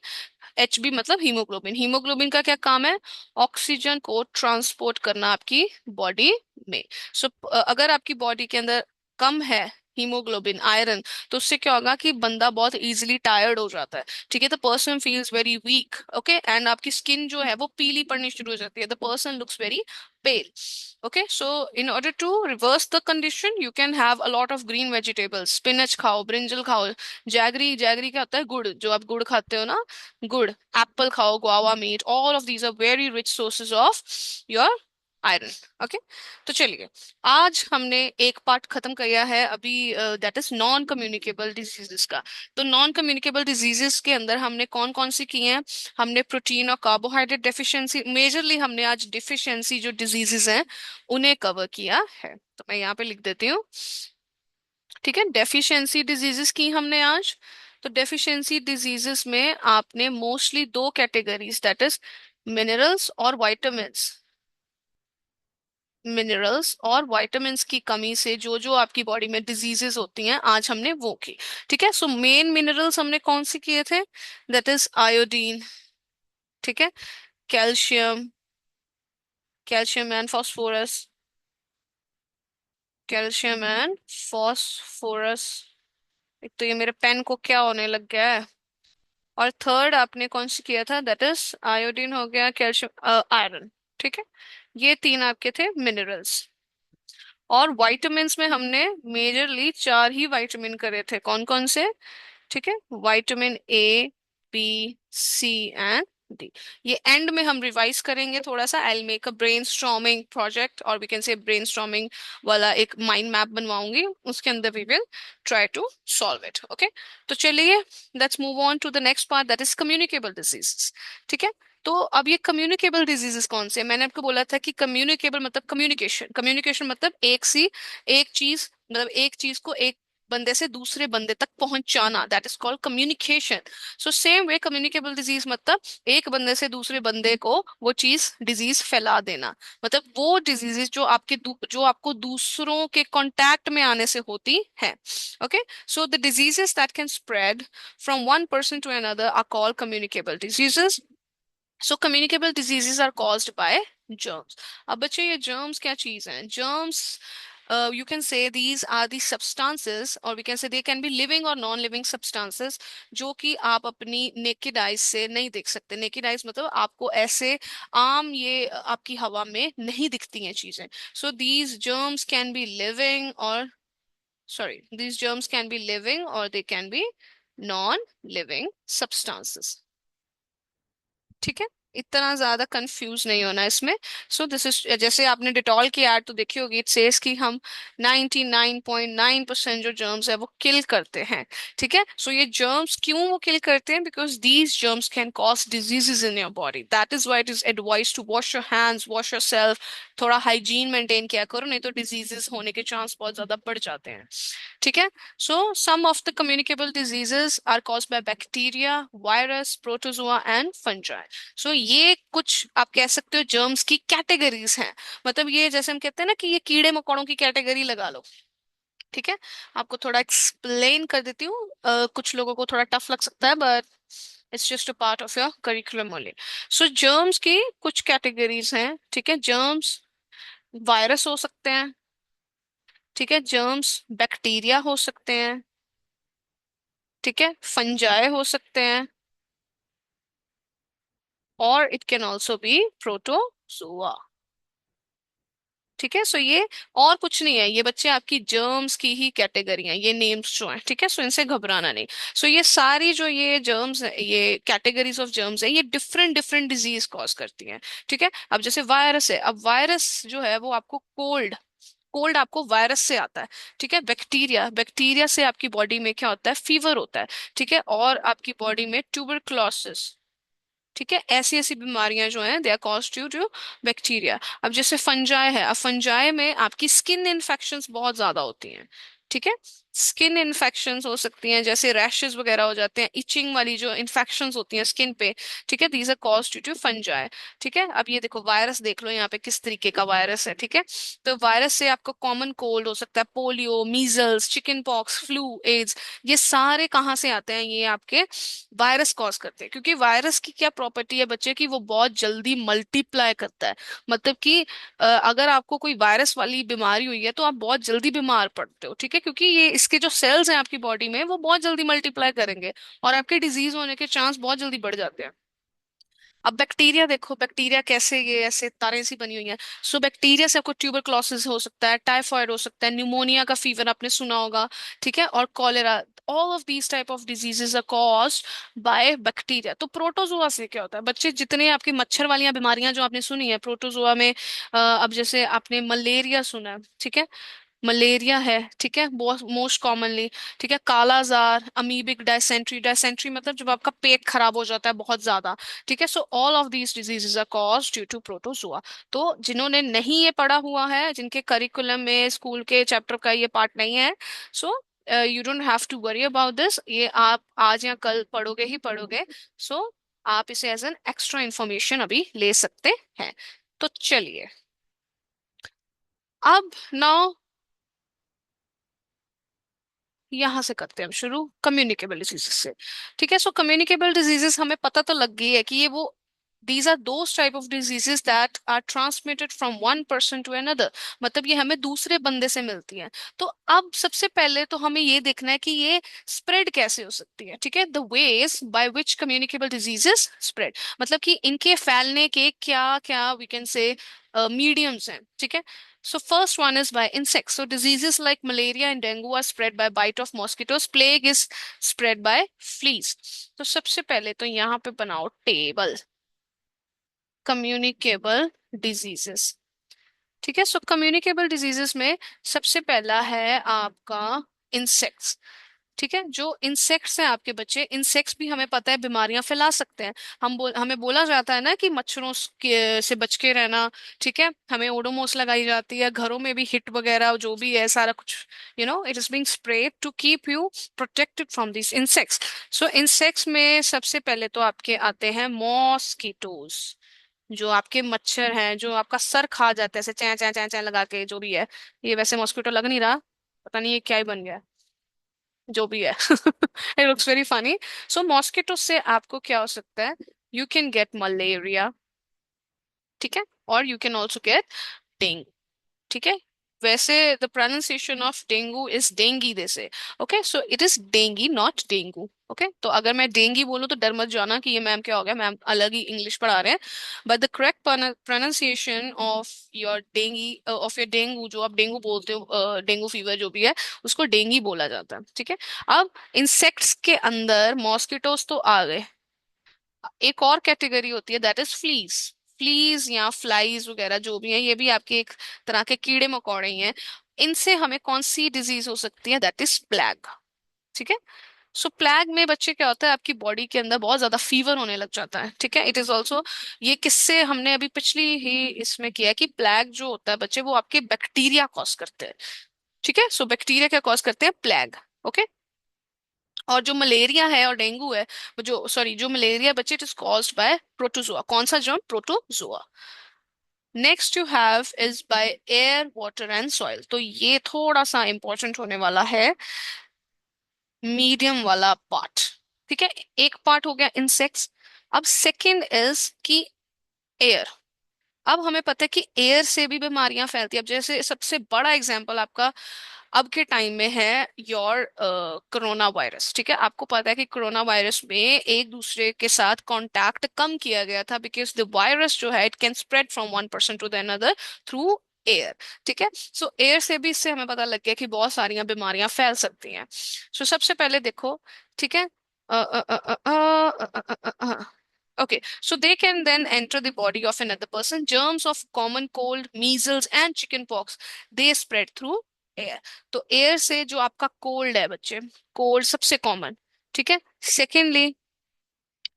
एचबी मतलब हीमोग्लोबिन, हीमोग्लोबिन का क्या काम है, ऑक्सीजन को ट्रांसपोर्ट करना आपकी बॉडी में। सो अगर आपकी बॉडी के अंदर कम है हीमोग्लोबिन, आयरन। तो उससे क्या होगा कि बंदा बहुत इजीली टायर्ड हो जाता है, ठीक है, the person feels very weak, okay, and आपकी स्किन जो है वो पीली पड़नी शुरू हो जाती है, the person looks very pale. Okay, so in order to reverse the condition you can have a lot of green vegetables, spinach खाओ, ब्रिंजल खाओ, जैगरी, जैगरी क्या होता है, गुड़, जो आप गुड़ खाते हो ना, गुड़, एप्पल खाओ, guava meat, all of these are very rich sources of your iron. Okay, तो चलिए, आज हमने एक पार्ट खत्म किया है अभी, that is non communicable diseases का। तो नॉन कम्युनिकेबल डिजीजेस के अंदर हमने कौन कौन सी की हैं? हमने प्रोटीन और कार्बोहाइड्रेट डेफिशिएंसी, मेजरली हमने आज डिफिशिएंसी जो डिजीजेस हैं उन्हें कवर किया है। तो मैं यहाँ पे लिख देती हूँ, ठीक है, डेफिशिएंसी डिजीजेस की हमने आज। तो डेफिशिएंसी डिजीजेस में आपने मोस्टली दो कैटेगरीज, दैट इज मिनरल्स और वाइटामिन्स, मिनरल्स और विटामिन्स की कमी से जो जो आपकी बॉडी में डिजीजेस होती हैं, आज हमने वो की। ठीक है, सो मेन मिनरल्स हमने कौन से किए थे? दैट इज आयोडीन, ठीक है, calcium, calcium and phosphorus, calcium and phosphorus. एक तो ये मेरे पेन को क्या होने लग गया है। और थर्ड आपने कौन सी किया था? दैट इज आयोडीन हो गया, कैल्शियम, आयरन, ठीक है, ये तीन आपके थे मिनरल्स। और विटामिन्स में हमने मेजरली चार ही विटामिन करे थे, कौन कौन से? ठीक है, vitamin A, B, C and D. ये एंड में हम रिवाइज करेंगे थोड़ा सा, I make a brainstorming project, और वी कैन से ब्रेनस्टॉर्मिंग वाला एक माइंड मैप बनवाऊंगी, उसके अंदर we will try to solve it. Okay, तो चलिए, let's move on to the next part, that is communicable diseases. ठीक है, तो अब ये कम्युनिकेबल डिजीजेस कौन से हैं? मैंने आपको बोला था कि कम्युनिकेबल मतलब कम्युनिकेशन, कम्युनिकेशन मतलब एक चीज, मतलब एक चीज को एक बंदे से दूसरे बंदे तक पहुंचाना, that is called communication. So same way communicable disease मतलब एक बंदे से दूसरे बंदे को वो चीज, डिजीज फैला देना, मतलब वो डिजीजेस जो जो आपको दूसरों के कांटेक्ट में आने से होती है। Okay, so the diseases that can spread from one person to another are called communicable diseases. So communicable diseases are caused by germs। अब बच्चे, ये germs क्या चीज हैं? germs, you can say these are the substances, or we can say they can be living or non living substances, जो कि आप अपनी naked eyes से नहीं देख सकते। naked eyes मतलब आपको ऐसे आम ये आपकी हवा में नहीं दिखती हैं चीजें। so these germs can be living or, sorry, these germs can be living or they can be non living substances। ठीक है, इतना ज्यादा कंफ्यूज नहीं होना इसमें। सो दिस इज, जैसे आपने डिटॉल की ऐड तो देखी होगी, इट सेज कि हम 99.9% जो जर्म्स है वो किल करते हैं। ठीक है, सो ये जर्म्स क्यों वो किल करते हैं? Because these germs can cause diseases in your body, that is why it is advise to wash your hands, wash yourself, थोड़ा हाइजीन मेंटेन किया करो, नहीं तो डिजीजेस होने के चांस बहुत ज्यादा बढ़ जाते हैं। ठीक है, so some of the communicable diseases are caused by bacteria, virus, protozoa and fungi. So ये कुछ आप कह सकते हो जर्म्स की कैटेगरीज हैं। मतलब ये जैसे हम कहते हैं ना कि ये कीड़े मकोड़ों की कैटेगरी लगा लो। ठीक है, आपको थोड़ा एक्सप्लेन कर देती हूँ, कुछ लोगों को थोड़ा टफ लग सकता है, but it's just a part of your curriculum only. So germs की कुछ कैटेगरीज हैं। ठीक है, जर्म्स वायरस हो सकते हैं, ठीक है, जर्म्स बैक्टीरिया हो सकते हैं, ठीक है, फंजाई हो सकते हैं, और it can also be protozoa. ठीक है, सो ये और कुछ नहीं है, ये बच्चे आपकी जर्म्स की ही कैटेगरी हैं, ये नेम्स जो हैं। ठीक है, सो इनसे घबराना नहीं। सो ये सारी जो ये जर्म्स है, ये कैटेगरीज ऑफ जर्म्स है, ये डिफरेंट डिफरेंट डिजीज कॉज करती हैं। ठीक है, अब जैसे वायरस है, अब वायरस जो है वो आपको कोल्ड, कोल्ड आपको वायरस से आता है। ठीक है, बैक्टीरिया, बैक्टीरिया से आपकी बॉडी में क्या होता है? फीवर होता है। ठीक है, और आपकी बॉडी में ट्यूबरक्लोसिस, ठीक है, ऐसी ऐसी बीमारियां जो हैं they are caused due to bacteria. अब जैसे फंजाई है, अब फंजाई में आपकी स्किन इन्फेक्शंस बहुत ज्यादा होती हैं। ठीक है, स्किन इन्फेक्शंस हो सकती हैं, जैसे रैशेस वगैरह हो जाते हैं, इचिंग वाली जो इन्फेक्शंस होती हैं स्किन पे। ठीक है, these are caused due to fungi. ठीक है, अब ये देखो वायरस देख लो यहाँ पे किस तरीके का वायरस है। ठीक है, तो वायरस से आपको कॉमन कोल्ड हो सकता है, polio, measles, chicken pox, flu, AIDS, ये सारे कहाँ से आते हैं? ये आपके वायरस कॉज करते हैं। क्योंकि वायरस की क्या प्रॉपर्टी है बच्चे की? वो बहुत जल्दी मल्टीप्लाई करता है। मतलब कि अगर आपको कोई वायरस वाली बीमारी हुई है तो आप बहुत जल्दी बीमार पड़ते हो। ठीक है, क्योंकि ये इसके जो सेल्स हैं आपकी बॉडी में वो बहुत जल्दी मल्टीप्लाई करेंगे और आपके डिजीज होने के चांस बहुत जल्दी बढ़ जाते हैं। अब बैक्टीरिया देखो, बैक्टीरिया कैसे ये ऐसे तारे सी बनी हुई हैं। सो बैक्टीरिया से आपको ट्यूबरक्लोसिस हो सकता है, टाइफॉइड हो सकता है, न्यूमोनिया का फीवर आपने सुना होगा, ठीक है, और cholera. All of these type of diseases are caused by bacteria. तो प्रोटोजोआ से क्या होता है बच्चे, जितने आपकी मच्छर वाली बीमारियां जो आपने सुनी है प्रोटोजोआ में, अब जैसे आपने मलेरिया सुना है, ठीक है, मलेरिया है, ठीक है, बहुत मोस्ट कॉमनली, ठीक है, कालाजार, अमीबिक डायसेंट्री, डायसेंट्री मतलब जब आपका पेट खराब हो जाता है बहुत ज्यादा, ठीक है। So all of these diseases are caused due to protozoa. तो जिन्होंने नहीं ये पढ़ा हुआ है, जिनके करिकुलम में स्कूल के चैप्टर का ये पार्ट नहीं है, so you don't have to worry about this, ये आप आज या कल पढ़ोगे ही पढ़ोगे। सो आप इसे एज एन एक्स्ट्रा इंफॉर्मेशन अभी ले सकते हैं। तो चलिए, अब नाउ यहां से करते हैं हम शुरू कम्युनिकेबल डिजीजेस से। ठीक है, सो कम्युनिकेबल डिजीजेस हमें पता तो लग गई है कि ये वो these are those type of diseases that are transmitted from one person to another, मतलब ये हमें दूसरे बंदे से मिलती हैं। तो अब सबसे पहले तो हमें ये देखना है कि ये स्प्रेड कैसे हो सकती है। ठीक है, the ways by which communicable diseases spread, मतलब कि इनके फैलने के क्या क्या वी कैन से मीडियम्स हैं। ठीक है, so first one is by insects. So diseases like malaria and dengue are spread by bite of mosquitoes. Plague is spread by fleas. तो सबसे पहले तो यहाँ पे बनाओ टेबल, कम्युनिकेबल डिजीजेस। ठीक है, सो कम्युनिकेबल डिजीजेस में सबसे पहला है आपका इंसेक्ट्स। ठीक है, जो इंसेक्ट्स हैं आपके बच्चे, इंसेक्ट्स भी हमें पता है बीमारियां फैला सकते हैं। हमें बोला जाता है ना कि मच्छरों से बच के रहना। ठीक है, हमें ओडोमोस लगाई जाती है, घरों में भी हिट वगैरह जो भी है सारा कुछ, it is being spread to keep you protected from this insects. So insects में सबसे पहले तो आपके आते हैं मॉस्किटोज, जो आपके मच्छर हैं, जो आपका सर खा जाते हैं ऐसे चै चै चै चै लगा के, जो भी है। ये वैसे मॉस्किटो लग नहीं रहा, पता नहीं ये क्या ही बन गया, जो भी है। It looks very funny. So mosquito से आपको क्या हो सकता है, यू कैन गेट मलेरिया, ठीक है, और you can also get dengue. ठीक है, वैसे the pronunciation of dengue is dengue they say, okay, so it is dengue not dengue. Okay, तो अगर मैं डेंगी बोलूं तो डर मत जाना कि ये मैम क्या हो गया, मैम अलग ही इंग्लिश पढ़ा रहे हैं। But the correct pronunciation of your dinghy, of your dengue, जो आप डेंगू बोलते हो, डेंगू फीवर जो भी है, उसको डेंगी बोला जाता है। ठीक है, अब इंसेक्ट्स के अंदर मॉस्किटोज तो आ गए, एक और कैटेगरी होती है दैट इज फ्लीज। फ्लीज या फ्लाइज वगैरह जो भी है, ये भी आपके एक तरह के कीड़े मकोड़े ही हैं। इनसे हमें कौन सी डिजीज हो सकती है, दैट इज प्लैग। ठीक है, सो प्लैग में बच्चे क्या होता है, आपकी बॉडी के अंदर बहुत ज्यादा फीवर होने लग जाता है। ठीक है, इट इज ऑल्सो, ये किससे हमने अभी पिछली ही इसमें किया है कि प्लैग जो होता है बच्चे, वो आपके बैक्टीरिया कॉज करते हैं। ठीक है, सो बैक्टीरिया क्या कॉज करते हैं, प्लैग। ओके, और जो मलेरिया है और डेंगू है, जो सॉरी जो मलेरिया बच्चे, it is caused by protozoa. कौन सा germ, protozoa. Next you have is by air water and soil. तो ये थोड़ा सा इंपॉर्टेंट होने वाला है, मीडियम वाला पार्ट। ठीक है, एक पार्ट हो गया इंसेक्ट्स। अब सेकंड इज कि एयर। अब हमें पता है कि एयर से भी बीमारियां फैलती है। अब जैसे सबसे बड़ा एग्जांपल आपका अब के टाइम में है योर कोरोना वायरस। ठीक है, आपको पता है कि कोरोना वायरस में एक दूसरे के साथ कांटेक्ट कम किया गया था, बिकॉज द वायरस जो है it can spread from one person to the another through air. ठीक है, सो एयर से भी इससे हमें पता लग गया कि बहुत सारी बीमारियां फैल सकती हैं। सो सबसे पहले देखो, ठीक है, okay, so they can then enter the body of another person. Germs of common cold, measles and chickenpox, they spread through air. तो एयर से जो आपका कोल्ड है बच्चे, कोल्ड सबसे कॉमन। ठीक है, सेकेंडली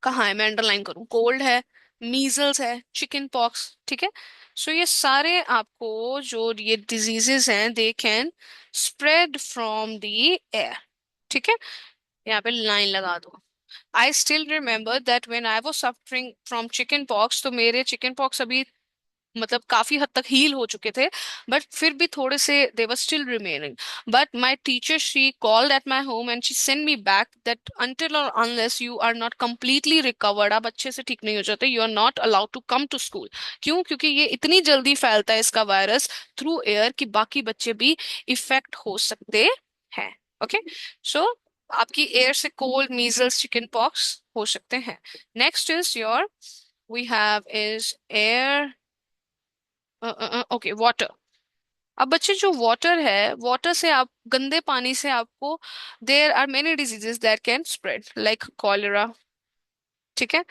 कहाँ है, मैं अंडरलाइन करूँ, कोल्ड है, मीजल्स है, चिकन पॉक्स। ठीक है, सो ये सारे आपको जो ये डिजीजेस हैं, they can spread from the air. ठीक है, यहाँ पे लाइन लगा दो। I still remember that when I was suffering from chicken pox, तो मेरे चिकन पॉक्स अभी मतलब काफी हद तक हील हो चुके थे, बट फिर भी थोड़े से they were still remaining. But my teacher she called at my home and she send me back that until और unless you are not completely recovered, आप अच्छे से ठीक नहीं हो जाते, you are not allowed to come to school. क्यों, क्योंकि ये इतनी जल्दी फैलता है इसका वायरस थ्रू एयर कि बाकी बच्चे भी इफेक्ट हो सकते हैं। ओके, सो आपकी एयर से कोल्ड, मीजल्स, चिकन पॉक्स हो सकते हैं। Next is your, we have is air, okay, water. अब बच्चे जो वाटर है, वाटर से आप, गंदे पानी से आपको, there are many diseases that can spread like cholera, ठीक है,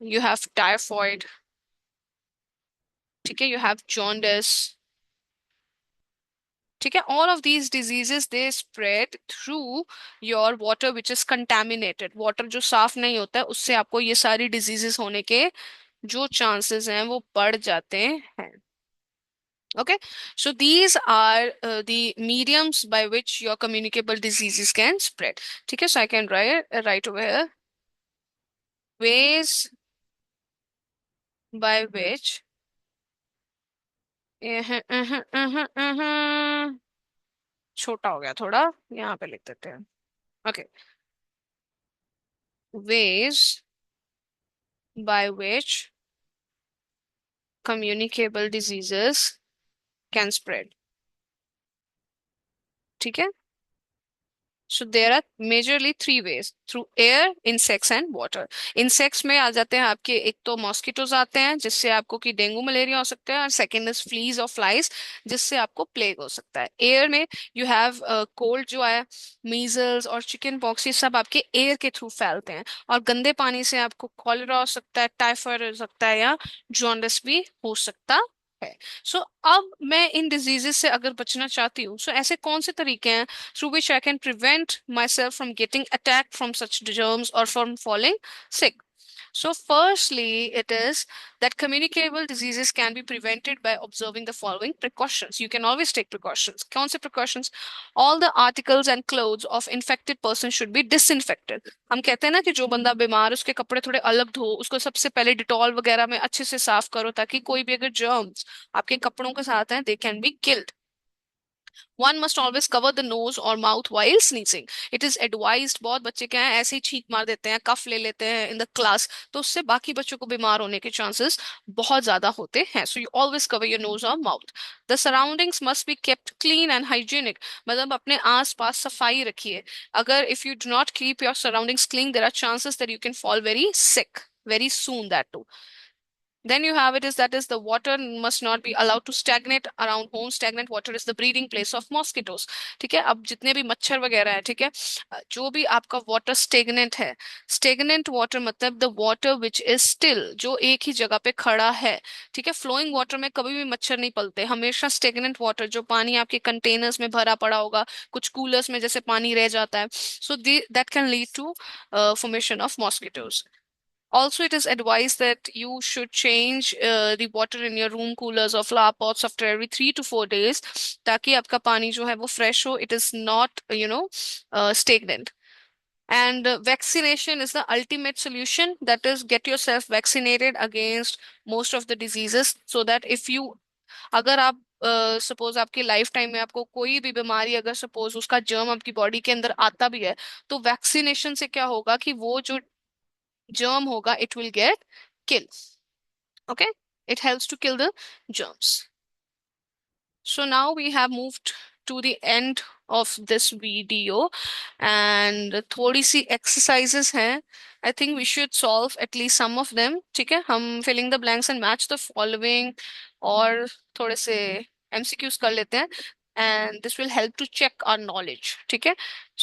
यू हैव टाइफॉइड, ठीक है, यू हैव जॉन्डिस, ठीक है, all of these diseases they spread through your water which is contaminated. Water जो साफ नहीं होता है, उससे आपको ये सारी डिजीजेस होने के जो चांसेस हैं वो बढ़ जाते हैं। Okay, so these are the mediums by which your communicable diseases can spread. ठीक है, so I can write over here ways by which, छोटा हो गया थोड़ा, यहाँ पे लिख देते हैं। Okay, ways by which communicable diseases can spread, ठीक है। So there are majorly three ways, through air, insects and water. Insects में आ जाते हैं आपके, एक तो मॉस्किटोज आते हैं जिससे आपको कि डेंगू मलेरिया हो सकता है, और सेकेंड इज फ्लीज और फ्लाइज जिससे आपको प्लेग हो सकता है। एयर में यू हैव कोल्ड जो है, मीजल्स और चिकन पॉक्स, ये सब आपके एयर के थ्रू फैलते हैं। और गंदे पानी से आपको कॉलेरा हो सकता है, टाइफाइड हो सकता है, या जॉन्डिस भी हो सकता है। सो अब मैं इन डिजीजेस से अगर बचना चाहती हूँ, सो ऐसे कौन से तरीके हैं through which I can prevent myself from getting attacked from such germs or from falling sick. So, firstly, it is that communicable diseases can be prevented by observing the following precautions. You can always take precautions. कौन से precautions? All the articles and clothes of infected person should be disinfected. हम कहते हैं ना कि जो बंदा बीमार, उसके कपड़े थोड़े अलग धो, उसको सबसे पहले डिटॉल वगैरह में अच्छे से साफ करो, ताकि कोई भी अगर germs आपके कपड़ों के साथ हैं, they can be killed. One must always cover the nose or mouth while sneezing. It is advised, बहुत बच्चे क्या है ऐसे ही छींक मार देते हैं, कफ ले लेते हैं इन द क्लास, तो उससे बाकी बच्चों को बीमार होने के चांसेस बहुत ज्यादा होते हैं। So you always cover your nose और mouth. The surroundings must be kept clean and hygienic, मतलब अपने आस पास सफाई रखिए। अगर if you do not keep your surroundings clean, there are chances that you can fall very sick very soon, that too. Then you have it is that is the water must not be allowed to stagnate around home. Stagnant water is the breeding place of mosquitoes. ठीक है, अब जितने भी मच्छर वगैरह है, ठीक है, जो भी आपका वाटर स्टेगनेंट है, स्टेगनेंट वाटर मतलब the water which is still, जो एक ही जगह पे खड़ा है, ठीक है। फ्लोइंग वाटर में कभी भी मच्छर नहीं पलते, हमेशा स्टेगनेंट वाटर, जो पानी आपके कंटेनर्स में भरा पड़ा होगा, कुछ कूलर्स में जैसे पानी रह जाता है, so that can lead to formation of mosquitoes. Also, it is advised that you should change the water in your room coolers or flower pots after every 3 to 4 days, ताकि आपका पानी जो है वो fresh हो. It is not, stagnant. And vaccination is the ultimate solution. That is, get yourself vaccinated against most of the diseases, so that if you, अगर आप suppose आपकी लाइफ टाइम में आपको कोई भी बीमारी, अगर सपोज उसका जर्म आपकी बॉडी के अंदर आता भी है, तो वैक्सीनेशन से क्या होगा कि वो जो germ hoga, it will get killed. Okay, it helps to kill the germs. So now we have moved to the end of this video, and थोड़ी सी exercises हैं. I think we should solve at least some of them. ठीक है, हम filling the blanks and match the following, और थोड़े से MCQs कर लेते हैं, and this will help to check our knowledge. ठीक है,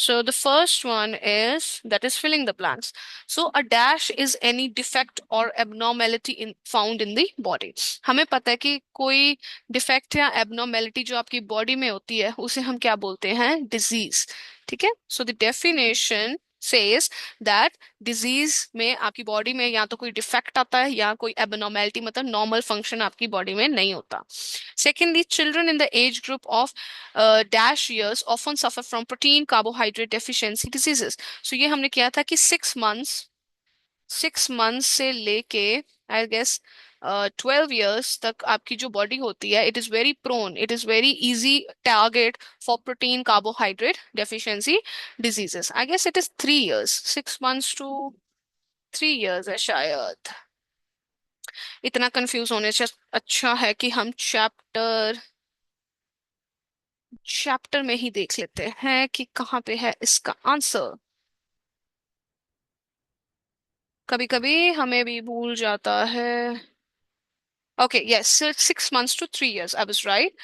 so the first one is that is filling the blanks. So a dash is any defect or abnormality found in the body. हमें पता है कि कोई डिफेक्ट या abnormality जो आपकी बॉडी में होती है, उसे हम क्या बोलते हैं? डिजीज। ठीक है, so the definition says that disease में आपकी बॉडी में या तो कोई डिफेक्ट आता है या कोई एबनॉर्मेलिटी, मतलब नॉर्मल फंक्शन आपकी बॉडी में नहीं होता। Secondly, children in the age group of dash years often suffer from protein carbohydrate deficiency diseases. So ये हमने किया था कि 6 मंथ्स से लेके, आई गेस, 12 years तक आपकी जो बॉडी होती है, it is very prone, it is very easy target for protein carbohydrate deficiency diseases. I guess it is 3 years, 6 months to 3 years है शायद। इतना कंफ्यूज होने से अच्छा है कि हम चैप्टर चैप्टर में ही देख लेते हैं कि कहाँ पे है इसका आंसर। कभी कभी हमें भी भूल जाता है। Okay yes, 6 months to 3 years, I was right.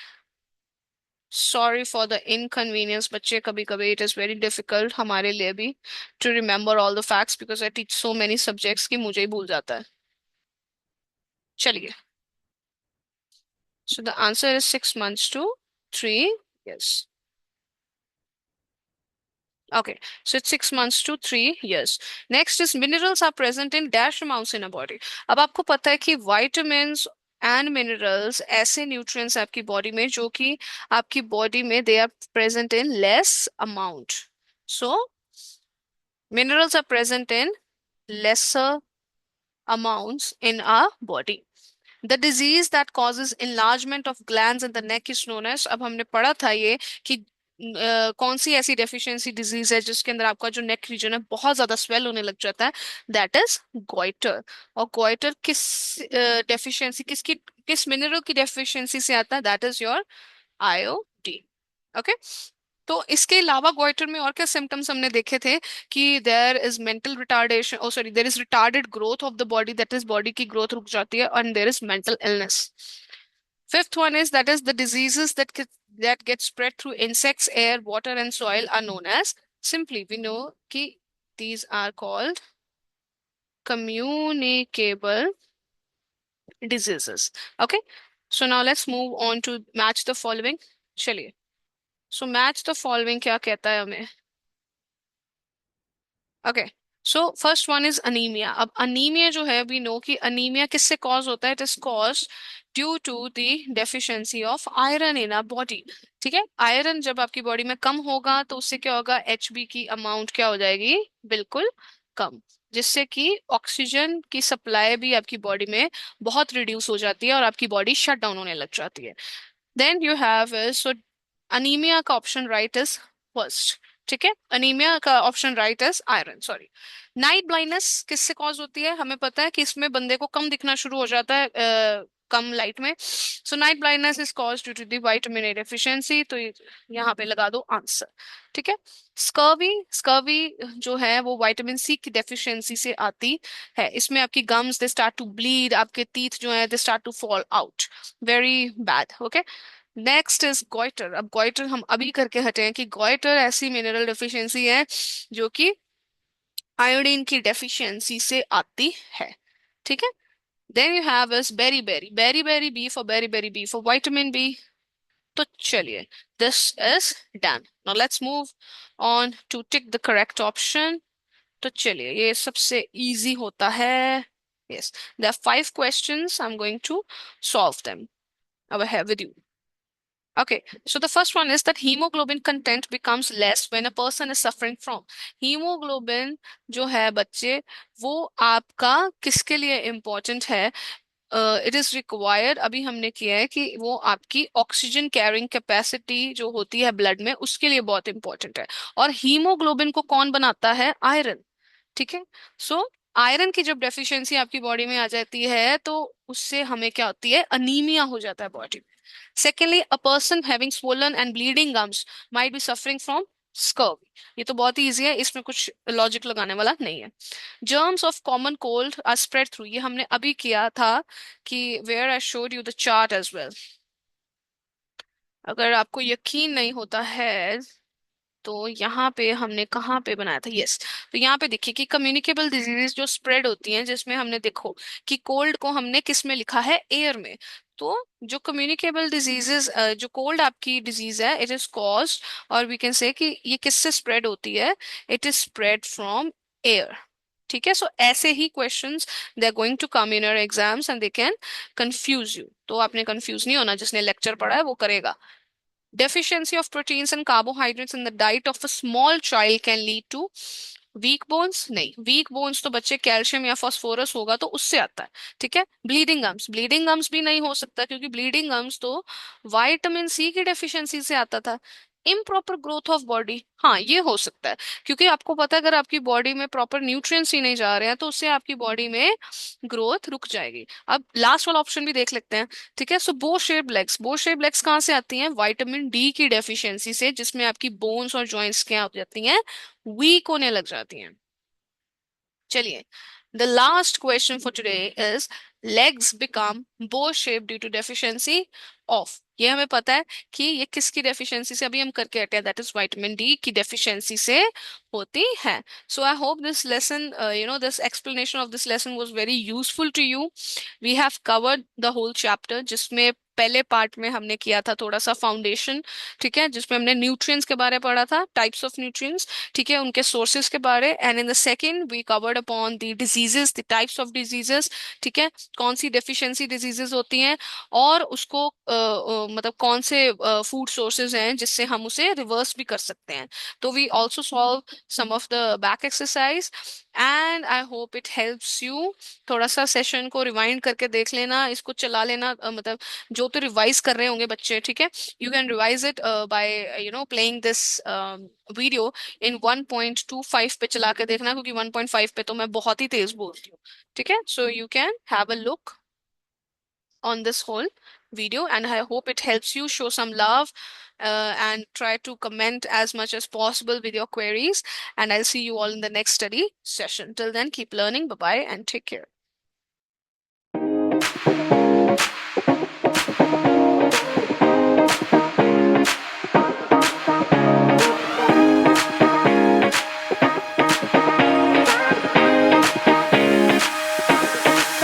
Sorry for the inconvenience बच्चे, कभी कभी इट इज़ वेरी डिफिकल्ट हमारे लिए भी to remember all the facts because I teach so many subjects कि मुझे ही भूल जाता है। चलिए, so the answer is 6 months to 3 years। Okay, so it's 6 months to 3 years. Next is minerals are present in dash amounts in a body. अब आपको पता है कि vitamins एंड मिनरल्स ऐसे न्यूट्रिएंट्स आपकी बॉडी में जो कि आपकी बॉडी में they are present in less amount. सो minerals are present in lesser amounts in our body. The disease that causes enlargement of glands in the neck is known as, अब हमने पढ़ा था ये कि कौन सी ऐसी डेफिशिएंसी डिजीज है जिसके अंदर आपका जो नेक रीजन है बहुत ज्यादा स्वेल होने लग जाता है। That is goitre. और गोइटर किस डेफिशिएंसी किसकी, किस मिनरल की डेफिशिएंसी से आता है? That is your iodine. Okay, तो इसके अलावा गोइटर में और क्या सिम्टम्स हमने देखे थे कि there is mental retardation, oh sorry, there is retarded growth of the body, that is body की ग्रोथ रुक जाती है, and there is mental illness. Fifth one is that is the diseases that get spread through insects, air, water and soil are known as, simply we know कि these are called communicable diseases. Okay, so now let's move on to match the following। चलिए, so match the following क्या कहता है हमें? Okay, so first one is anaemia. अब anaemia जो है, we know कि अनीमिया किससे कॉज होता है? It is cause due to the deficiency of iron in our body. ठीक है, आयरन जब आपकी बॉडी में कम होगा तो उससे क्या होगा? एचबी की अमाउंट क्या हो जाएगी? बिल्कुल कम, जिससे कि ऑक्सीजन की सप्लाई भी आपकी बॉडी में बहुत रिड्यूस हो जाती है और आपकी बॉडी शट डाउन होने लग जाती है। Then you have, so anaemia का ऑप्शन राइट इज फर्स्ट। ठीक है, अनीमिया का option right is iron, sorry. Night blindness किससे कॉज होती है? हमें पता है कि इसमें बंदे को कम दिखना शुरू हो जाता है कम लाइट में। So night blindness is cause due to the vitamin A deficiency, तो यहाँ पे लगा दो आंसर। ठीक है, स्कर्वी, स्कर्वी जो है वो विटामिन सी की डेफिशिएंसी से आती है। इसमें आपकी gums they start to bleed, आपके टीथ जो है they start to fall out, very bad. Okay, next is goitre. अब गोइटर हम अभी करके हटे हैं कि गोइटर ऐसी मिनरल डेफिशिएंसी है जो कि आयोडीन की डेफिशिएंसी से आती है। ठीक है, then you have is berry berry, berry berry B for beriberi B for vitamin B. तो चलिए, this is done. Now let's move on to tick the correct option. तो चलिए, ये सबसे इजी होता है। Yes, there are 5 questions, I am going to solve them over here with you। Okay, so the first one is that hemoglobin content becomes less when a person is suffering from। hemoglobin जो है बच्चे, वो आपका किसके लिए important है? It is required, अभी हमने किया है कि वो आपकी ऑक्सीजन कैरिंग कैपेसिटी जो होती है ब्लड में उसके लिए बहुत इंपॉर्टेंट है। और हीमोग्लोबिन को कौन बनाता है? आयरन। ठीक है, सो आयरन की जब डेफिशिएंसी आपकी बॉडी में आ जाती है तो उससे हमें क्या होती है? अनीमिया हो जाता है बॉडी में। Secondly, a person having swollen and bleeding gums might be suffering from scurvy। ये तो बहुत ही इजी है, इसमें कुछ लॉजिक लगाने वाला नहीं है। Germs of common cold are spread through, ये हमने अभी किया था कि where I showed you the chart as well। अगर आपको यकीन नहीं होता है तो यहाँ पे हमने कहाँ पे बनाया था? यस, तो यहाँ पे देखिए कि कम्युनिकेबल डिजीजेस जो स्प्रेड होती हैं, जिसमें हमने देखो कि कोल्ड को हमने किस में लिखा है? एयर में। तो जो कम्युनिकेबल डिजीजेस, जो कोल्ड आपकी डिजीज है, इट इज कॉज्ड, और वी कैन से कि ये किससे स्प्रेड होती है? It is spread from air. ठीक है, सो ऐसे ही questions they are going to come in your exams and they can confuse you. तो आपने कंफ्यूज नहीं होना, जिसने लेक्चर पढ़ा है वो करेगा। Deficiency of proteins and carbohydrates in the diet of a small child can lead to weak bones, नहीं, वीक बोन्स तो बच्चे कैल्शियम या फास्फोरस होगा तो उससे आता है। ठीक है, ब्लीडिंग गम्स, ब्लीडिंग गम्स भी नहीं हो सकता क्योंकि ब्लीडिंग गम्स तो विटामिन सी की डेफिशिएंसी से आता था। इम्प्रॉपर ग्रोथ ऑफ बॉडी, हाँ ये हो सकता है, क्योंकि आपको पता है अगर आपकी बॉडी में प्रॉपर न्यूट्रिएंट्स ही नहीं जा रहे हैं तो उससे आपकी बॉडी में ग्रोथ रुक जाएगी। अब लास्ट वाला ऑप्शन भी देख लेते हैं। ठीक है, सो बो शेप्ड लेग्स, बो शेप्ड लेग्स कहाँ से आती हैं? विटामिन डी की डेफिशिएंसी से, जिसमें आपकी बोन्स और जॉइंट्स क्या हो जाती हैं? वीक होने लग जाती हैं। चलिए, the last question for today is legs become bow shape due to deficiency of, ये हमें पता है कि ये किसकी डेफिशिएंसी से अभी हम करके हटे हैं, दैट इज विटामिन डी की डेफिशिएंसी से होती है। So I hope this lesson, this explanation of this lesson was very useful to you. We have covered the whole chapter, जिसमें पहले पार्ट में हमने किया था थोड़ा सा फाउंडेशन, ठीक है, जिसमें हमने न्यूट्रिएंट्स के बारे में पढ़ा था, टाइप्स ऑफ न्यूट्रिएंट्स, ठीक है, उनके सोर्सेज के बारे, and in the second we covered upon the diseases, the types of diseases, ठीक है, कौन सी डेफिशिएंसी डिजीजेस होती हैं, और उसको मतलब कौन से फूड सोर्सेज हैं जिससे हम उसे रिवर्स भी कर सकते हैं। तो we also solve some of the back exercise, and I hope it helps you. थोड़ा सा सेशन को रिवाइंड करके देख लेना, इसको चला लेना, मतलब जो तो रिवाइज कर रहे होंगे बच्चे, ठीक है, you can revise it by playing this video इन 1.25 पे चला के देखना, क्योंकि 1.5 पे तो मैं बहुत ही तेज बोलती हूँ। ठीक है, so you can have a look on this whole video, and I hope it helps you. Show some love and try to comment as much as possible with your queries, and I'll see you all in the next study session. Till then, keep learning. Bye bye and take care.